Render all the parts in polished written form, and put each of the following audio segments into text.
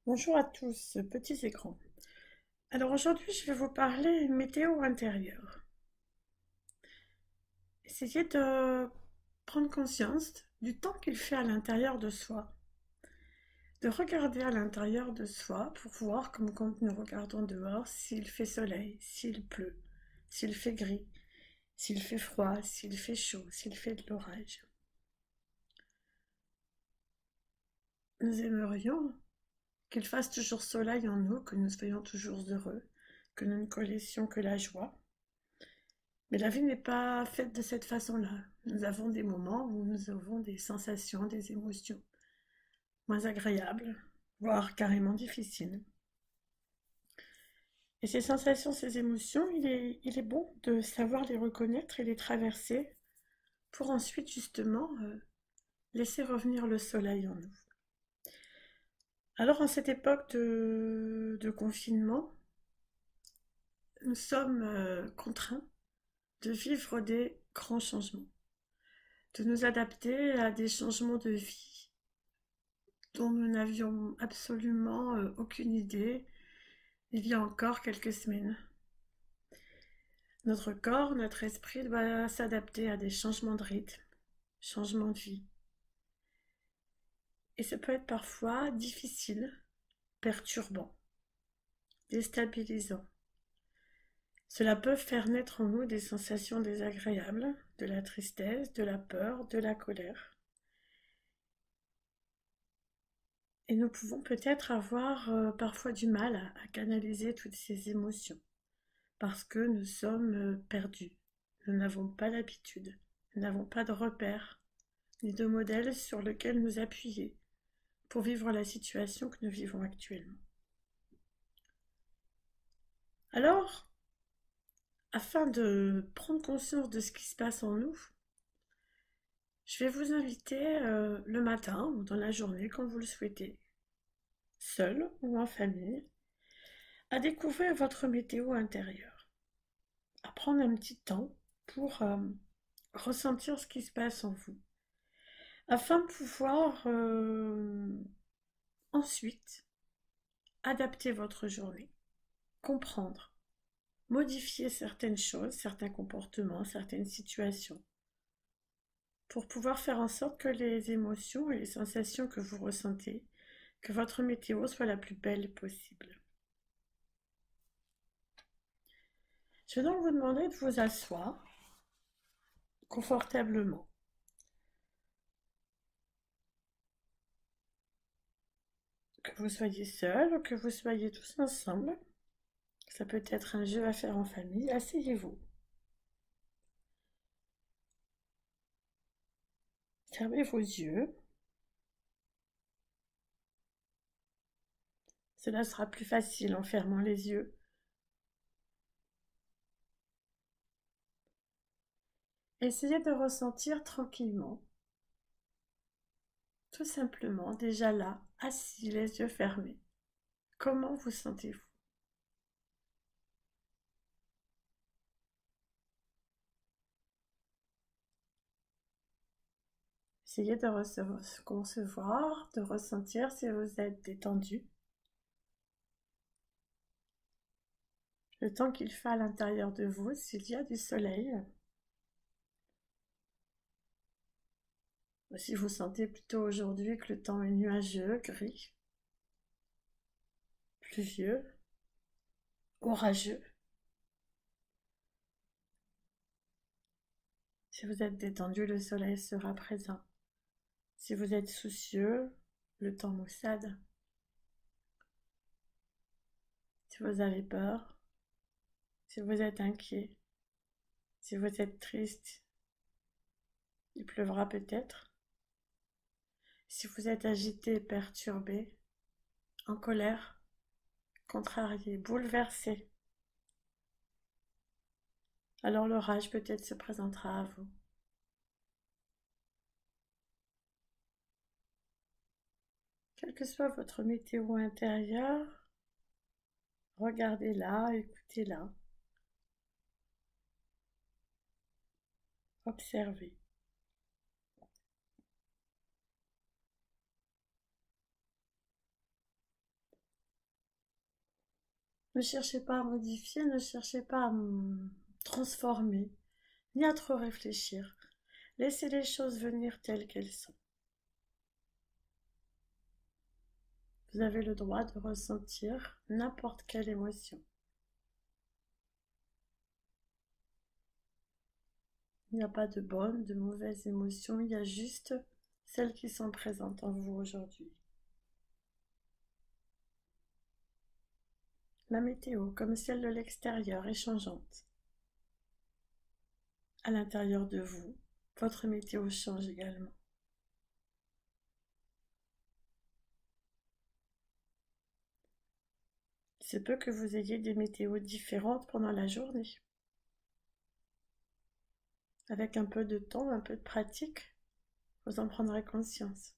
Bonjour à tous, petits et grands. Alors aujourd'hui, je vais vous parler météo intérieure. Essayez de prendre conscience du temps qu'il fait à l'intérieur de soi, de regarder à l'intérieur de soi pour voir, comme quand nous regardons dehors, s'il fait soleil, s'il pleut, s'il fait gris, s'il fait froid, s'il fait chaud, s'il fait de l'orage. Nous aimerions qu'il fasse toujours soleil en nous, que nous soyons toujours heureux, que nous ne connaissions que la joie. Mais la vie n'est pas faite de cette façon-là. Nous avons des moments où nous avons des sensations, des émotions moins agréables, voire carrément difficiles. Et ces sensations, ces émotions, il est bon de savoir les reconnaître et les traverser pour ensuite justement laisser revenir le soleil en nous. Alors en cette époque de confinement, nous sommes contraints de vivre des grands changements, de nous adapter à des changements de vie dont nous n'avions absolument aucune idée il y a encore quelques semaines. Notre corps, notre esprit doit s'adapter à des changements de rythme, changements de vie. Et ça peut être parfois difficile, perturbant, déstabilisant. Cela peut faire naître en nous des sensations désagréables, de la tristesse, de la peur, de la colère. Et nous pouvons peut-être avoir parfois du mal à canaliser toutes ces émotions, parce que nous sommes perdus. Nous n'avons pas l'habitude, nous n'avons pas de repères, ni de modèle sur lequel nous appuyer pour vivre la situation que nous vivons actuellement. Alors, afin de prendre conscience de ce qui se passe en nous, je vais vous inviter le matin ou dans la journée, quand vous le souhaitez, seul ou en famille, à découvrir votre météo intérieure, à prendre un petit temps pour ressentir ce qui se passe en vous, afin de pouvoir ensuite adapter votre journée, comprendre, modifier certaines choses, certains comportements, certaines situations, pour pouvoir faire en sorte que les émotions et les sensations que vous ressentez, que votre météo soit la plus belle possible. Je vais donc vous demander de vous asseoir confortablement. Que vous soyez seul ou que vous soyez tous ensemble, ça peut être un jeu à faire en famille, asseyez-vous. Fermez vos yeux. Cela sera plus facile en fermant les yeux. Essayez de ressentir tranquillement, tout simplement, déjà là, assis, les yeux fermés. Comment vous sentez-vous? Essayez de concevoir, de ressentir si vous êtes détendu. Le temps qu'il fait à l'intérieur de vous, s'il y a du soleil. Si vous sentez plutôt aujourd'hui que le temps est nuageux, gris, pluvieux, orageux. Si vous êtes détendu, le soleil sera présent. Si vous êtes soucieux, le temps maussade. Si vous avez peur, si vous êtes inquiet, si vous êtes triste, il pleuvra peut-être. Si vous êtes agité, perturbé, en colère, contrarié, bouleversé, alors l'orage peut-être se présentera à vous. Quelle que soit votre météo intérieure, regardez-la, écoutez-la, observez. Ne cherchez pas à modifier, ne cherchez pas à transformer, ni à trop réfléchir. Laissez les choses venir telles qu'elles sont. Vous avez le droit de ressentir n'importe quelle émotion. Il n'y a pas de bonnes, de mauvaises émotions, il y a juste celles qui sont présentes en vous aujourd'hui. La météo, comme celle de l'extérieur, est changeante. À l'intérieur de vous, votre météo change également. Il se peut que vous ayez des météos différentes pendant la journée. Avec un peu de temps, un peu de pratique, vous en prendrez conscience.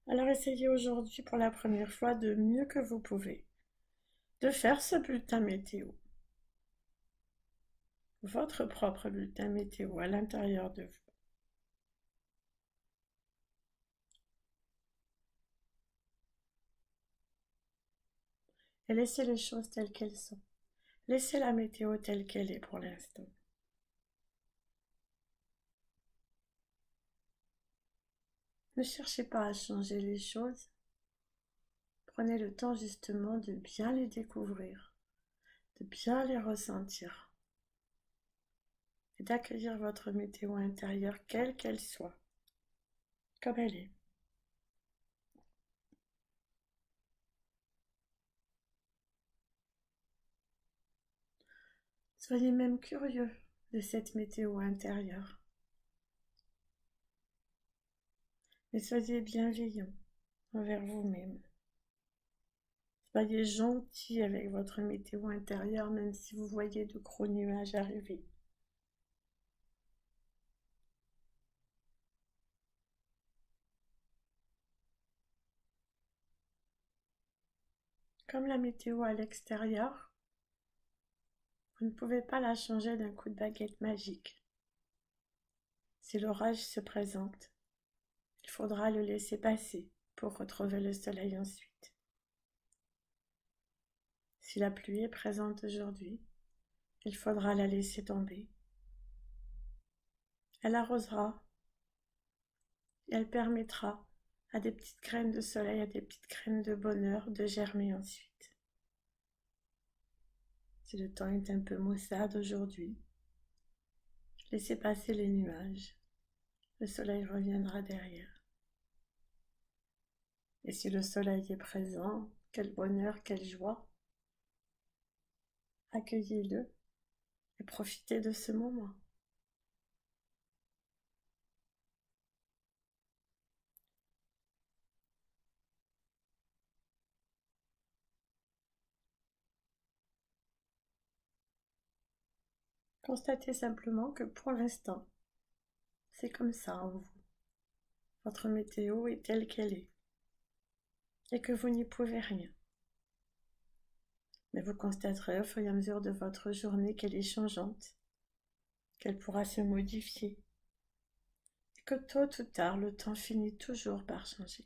Alors essayez aujourd'hui pour la première fois de mieux que vous pouvez de faire ce bulletin météo. Votre propre bulletin météo à l'intérieur de vous. Et laissez les choses telles qu'elles sont. Laissez la météo telle qu'elle est pour l'instant. Ne cherchez pas à changer les choses. Prenez le temps justement de bien les découvrir, de bien les ressentir et d'accueillir votre météo intérieure quelle qu'elle soit, comme elle est. Soyez même curieux de cette météo intérieure. Mais soyez bienveillant envers vous-même. Soyez gentil avec votre météo intérieure même si vous voyez de gros nuages arriver. Comme la météo à l'extérieur, vous ne pouvez pas la changer d'un coup de baguette magique. Si l'orage se présente, il faudra le laisser passer pour retrouver le soleil ensuite. Si la pluie est présente aujourd'hui, il faudra la laisser tomber. Elle arrosera et elle permettra à des petites graines de soleil, à des petites graines de bonheur de germer ensuite. Si le temps est un peu maussade aujourd'hui, laissez passer les nuages. Le soleil reviendra derrière. Et si le soleil est présent, quel bonheur, quelle joie. Accueillez-le et profitez de ce moment. Constatez simplement que pour l'instant, c'est comme ça en vous. Votre météo est telle qu'elle est et que vous n'y pouvez rien. Mais vous constaterez au fur et à mesure de votre journée qu'elle est changeante, qu'elle pourra se modifier et que tôt ou tard, le temps finit toujours par changer.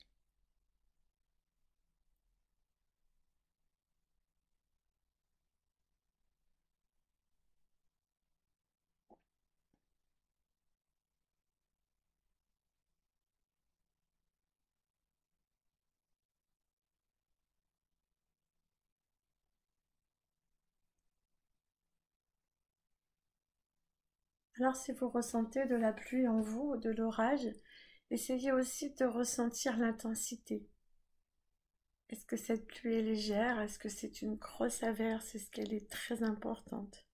Alors si vous ressentez de la pluie en vous ou de l'orage, essayez aussi de ressentir l'intensité. Est-ce que cette pluie est légère? Est-ce que c'est une grosse averse? Est-ce qu'elle est très importante?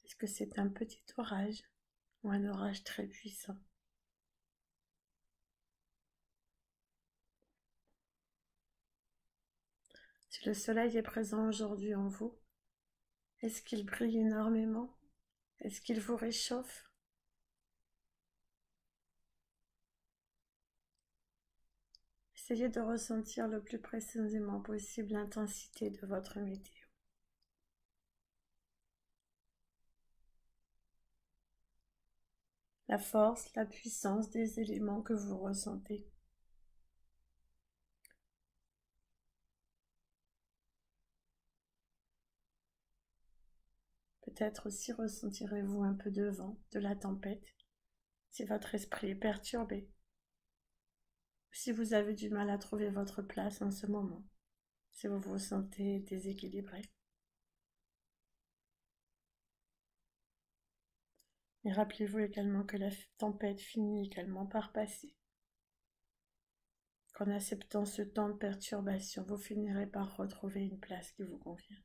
Est-ce que c'est un petit orage ou un orage très puissant? Si le soleil est présent aujourd'hui en vous, est-ce qu'il brille énormément? Est-ce qu'il vous réchauffe? Essayez de ressentir le plus précisément possible l'intensité de votre météo. la force, la puissance des éléments que vous ressentez. Peut-être aussi ressentirez-vous un peu de vent, de la tempête, si votre esprit est perturbé, ou si vous avez du mal à trouver votre place en ce moment, si vous vous sentez déséquilibré. Et rappelez-vous également que la tempête finit également par passer. Qu'en acceptant ce temps de perturbation, vous finirez par retrouver une place qui vous convient.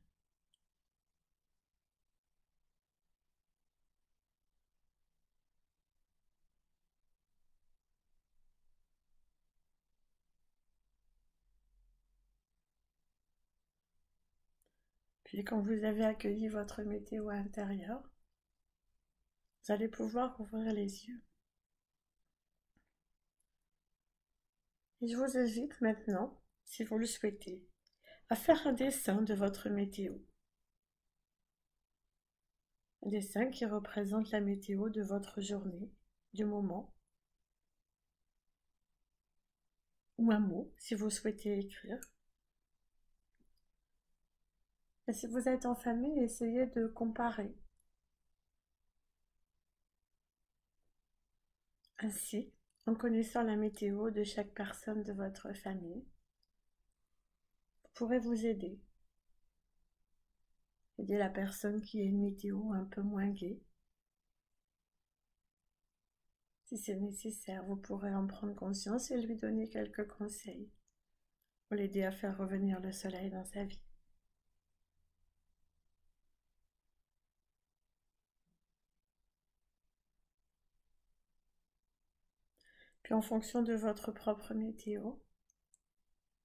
Puis quand vous avez accueilli votre météo intérieure, vous allez pouvoir ouvrir les yeux. Et je vous invite maintenant, si vous le souhaitez, à faire un dessin de votre météo. Un dessin qui représente la météo de votre journée, du moment, ou un mot, si vous souhaitez écrire. Et si vous êtes en famille, essayez de comparer. Ainsi, en connaissant la météo de chaque personne de votre famille, vous pourrez vous aider. Aider la personne qui a une météo un peu moins gaie. Si c'est nécessaire, vous pourrez en prendre conscience et lui donner quelques conseils pour l'aider à faire revenir le soleil dans sa vie. Puis en fonction de votre propre météo,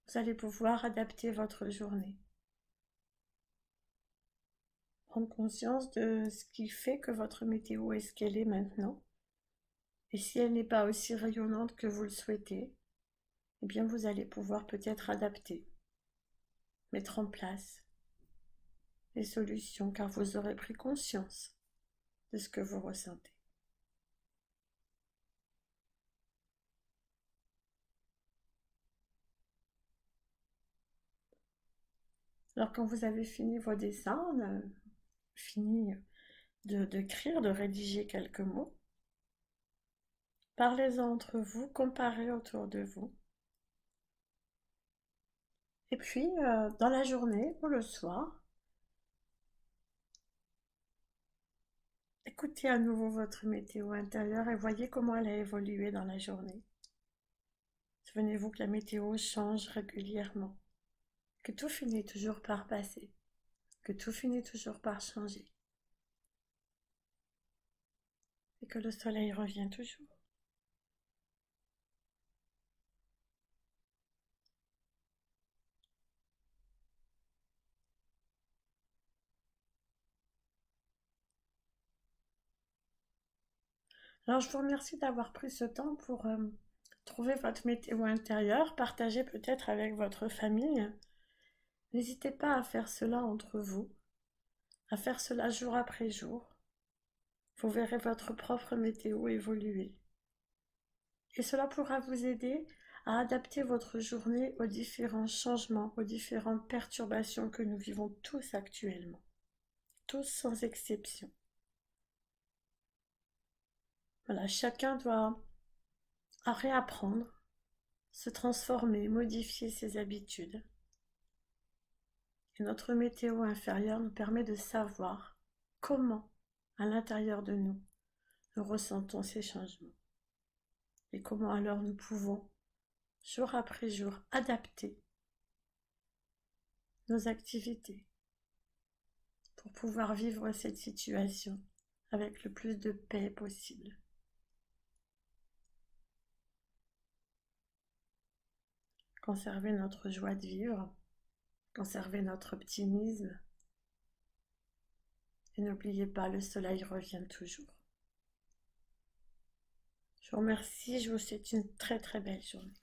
vous allez pouvoir adapter votre journée. Prendre conscience de ce qui fait que votre météo est ce qu'elle est maintenant. Et si elle n'est pas aussi rayonnante que vous le souhaitez, eh bien vous allez pouvoir peut-être adapter, mettre en place des solutions car vous aurez pris conscience de ce que vous ressentez. Alors quand vous avez fini vos dessins, fini d'écrire, de rédiger quelques mots, parlez-en entre vous, comparez autour de vous. Et puis, dans la journée ou le soir, écoutez à nouveau votre météo intérieure et voyez comment elle a évolué dans la journée. Souvenez-vous que la météo change régulièrement, que tout finit toujours par passer, que tout finit toujours par changer, et que le soleil revient toujours. Alors je vous remercie d'avoir pris ce temps pour trouver votre météo intérieure, partager peut-être avec votre famille. N'hésitez pas à faire cela entre vous, à faire cela jour après jour. Vous verrez votre propre météo évoluer. Et cela pourra vous aider à adapter votre journée aux différents changements, aux différentes perturbations que nous vivons tous actuellement. Tous sans exception. Voilà, chacun doit réapprendre, se transformer, modifier ses habitudes. Et notre météo inférieure nous permet de savoir comment, à l'intérieur de nous, nous ressentons ces changements. Et comment alors nous pouvons, jour après jour, adapter nos activités pour pouvoir vivre cette situation avec le plus de paix possible. Conserver notre joie de vivre, conserver notre optimisme. Et n'oubliez pas, le soleil revient toujours. Je vous remercie, je vous souhaite une très très belle journée.